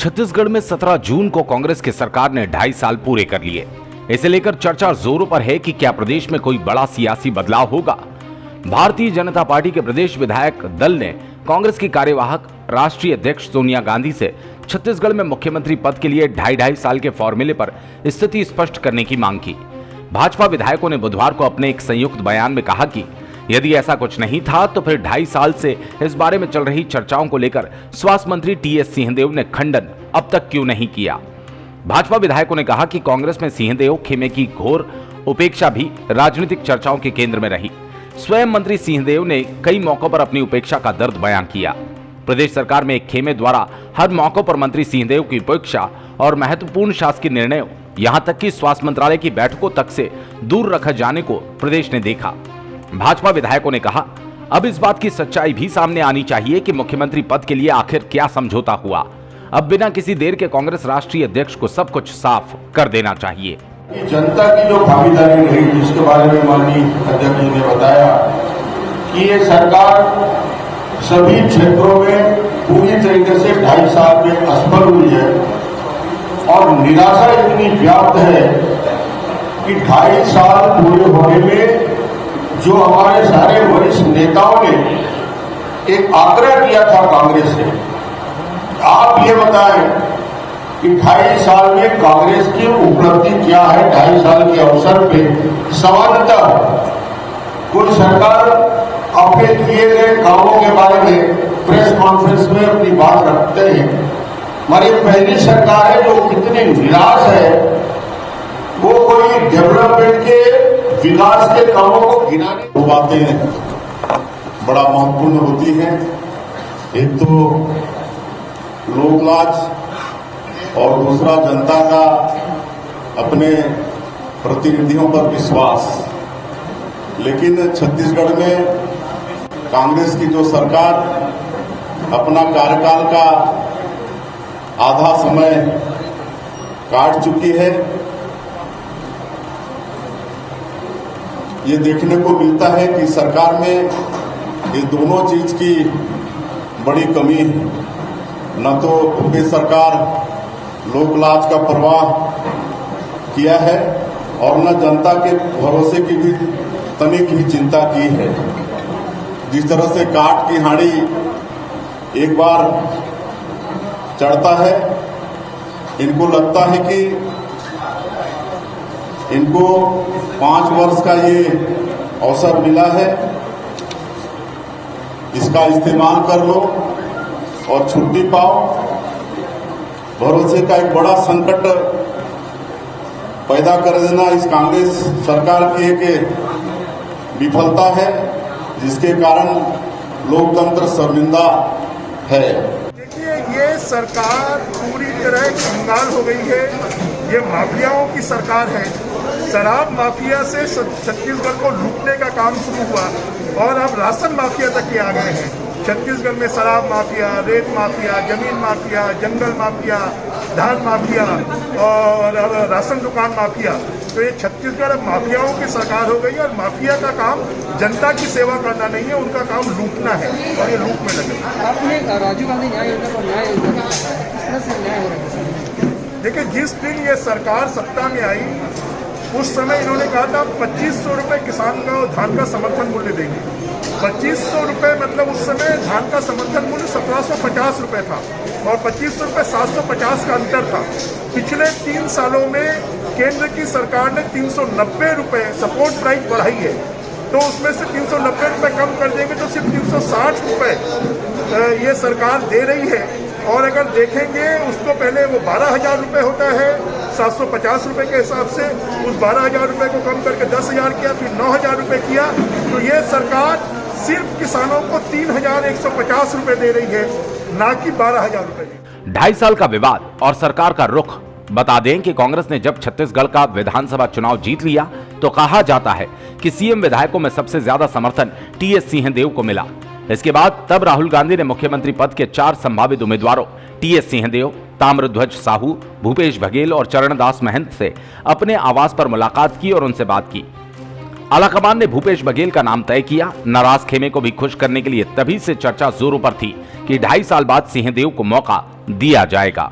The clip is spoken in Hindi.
छत्तीसगढ़ में 17 जून को कांग्रेस की सरकार ने 2.5 साल पूरे कर लिए। इसे लेकर चर्चा जोरों पर है कि क्या प्रदेश में कोई बड़ा सियासी बदलाव होगा। भारतीय जनता पार्टी के प्रदेश विधायक दल ने कांग्रेस की कार्यवाहक राष्ट्रीय अध्यक्ष सोनिया गांधी से छत्तीसगढ़ में मुख्यमंत्री पद के लिए 2.5 साल के फॉर्मूले पर स्थिति स्पष्ट करने की मांग की। भाजपा विधायकों ने बुधवार को अपने एक संयुक्त बयान में कहा कि यदि ऐसा कुछ नहीं था तो फिर 2.5 साल से इस बारे में चल रही चर्चाओं को लेकर स्वास्थ्य मंत्री टीएस सिंहदेव ने खंडन अब तक क्यों नहीं किया। भाजपा विधायकों ने कहा कि कांग्रेस में सिंहदेव खेमे की घोर उपेक्षा भी राजनीतिक चर्चाओं के केंद्र में रही। स्वयं मंत्री सिंहदेव ने कई मौकों पर अपनी उपेक्षा का दर्द बयां किया। प्रदेश सरकार में एक खेमे द्वारा हर मौकों पर मंत्री सिंहदेव की उपेक्षा और महत्वपूर्ण शासकीय निर्णयों, यहां तक कि स्वास्थ्य मंत्रालय की बैठकों तक से दूर रखा जाने को प्रदेश ने देखा। भाजपा विधायकों ने कहा, अब इस बात की सच्चाई भी सामने आनी चाहिए कि मुख्यमंत्री पद के लिए आखिर क्या समझौता हुआ। अब बिना किसी देर के कांग्रेस राष्ट्रीय अध्यक्ष को सब कुछ साफ कर देना चाहिए। जनता की जो भागीदारी रही, जिसके बारे में माननीय अध्यक्ष जी ने बताया कि ये सरकार सभी क्षेत्रों में पूरी तरीके से 2.5 साल में असफल हुई है और निराशा इतनी व्याप्त है कि 2.5 साल पूरे होने में जो हमारे सारे वरिष्ठ नेताओं ने एक आग्रह किया था कांग्रेस से, आप ये बताएं कि 2.5 साल में कांग्रेस की उपलब्धि क्या है। 2.5 साल के अवसर पे सामान्यतः कोई सरकार अपने किए गए कामों के बारे में प्रेस कॉन्फ्रेंस में अपनी बात रखते हैं। हमारी पहली सरकार है जो कितनी निराश है, वो कोई डेवलपमेंट के विकास के कामों को गिनाने वो बातें बड़ा महत्वपूर्ण होती हैं। एक तो लोकलाज और दूसरा जनता का अपने प्रतिनिधियों पर विश्वास। लेकिन छत्तीसगढ़ में कांग्रेस की जो सरकार अपना कार्यकाल का आधा समय काट चुकी है, ये देखने को मिलता है कि सरकार में ये दोनों चीज की बड़ी कमी है। न तो प्रदेश सरकार लोकलाज का परवाह किया है और न जनता के भरोसे की भी तनिक ही चिंता की है। जिस तरह से काट की हांडी एक बार चढ़ता है, इनको लगता है कि इनको 5 वर्ष का ये अवसर मिला है, इसका इस्तेमाल कर लो और छुट्टी पाओ। भरोसे का एक बड़ा संकट पैदा कर देना इस कांग्रेस सरकार की एक विफलता है, जिसके कारण लोकतंत्र शर्मिंदा है। देखिए, ये सरकार पूरी तरह कंगाल हो गई है। ये माफियाओं की सरकार है। शराब माफिया से छत्तीसगढ़ को लूटने का काम शुरू हुआ और अब राशन माफिया तक ये आ गए हैं। छत्तीसगढ़ में शराब माफिया, रेत माफिया, जमीन माफिया, जंगल माफिया, धान माफिया और राशन दुकान माफिया। तो ये छत्तीसगढ़ माफियाओं की सरकार हो गई और माफिया का काम जनता की सेवा करना नहीं है, उनका काम लूटना है और ये लूट में लगे। आपने राजीव गांधी न्याय योजना पर न्याय योजना किस तरह से न्याय हो रहा है? देखिए, जिस दिन ये सरकार सत्ता में आई उस समय इन्होंने कहा था 2500 रुपये किसान का धान का समर्थन मूल्य देंगे। 2500 रुपये मतलब उस समय धान का समर्थन मूल्य 1750 रुपये था और 2500 रुपये 750 का अंतर था। पिछले 3 सालों में केंद्र की सरकार ने 390 रुपये सपोर्ट प्राइस बढ़ाई है, तो उसमें से 390 रुपये कम कर देंगे तो सिर्फ 360 रुपये ये सरकार दे रही है। और अगर देखेंगे उसको पहले वो 12,000 रुपये होता है 750 रुपये के हिसाब से, उस 12,000 रुपये को कम करके 10,000 किया, फिर 9,000 रुपये किया। तो ये सरकार सिर्फ किसानों को 3,150 रुपये दे रही है, ना कि 12,000 रुपये। 2.5 साल का विवाद और सरकार का रुख। बता दें कि कांग्रेस ने जब छत्तीसगढ़ का विधानसभा चुनाव जीत लिया तो कहा जाता है कि सीएम विधायकों में सबसे ज्यादा समर्थन टीएस सिंहदेव को मिला। इसके बाद तब राहुल गांधी ने मुख्यमंत्री पद के 4 संभावित उम्मीदवारों टीएस सिंहदेव, ताम्रध्वज साहू, भूपेश बघेल और चरणदास महंत से अपने आवास पर मुलाकात की और उनसे बात की। आलाकमान ने भूपेश बघेल का नाम तय किया। नाराज खेमे को भी खुश करने के लिए तभी से चर्चा जोरों पर थी कि 2.5 साल बाद सिंहदेव को मौका दिया जाएगा।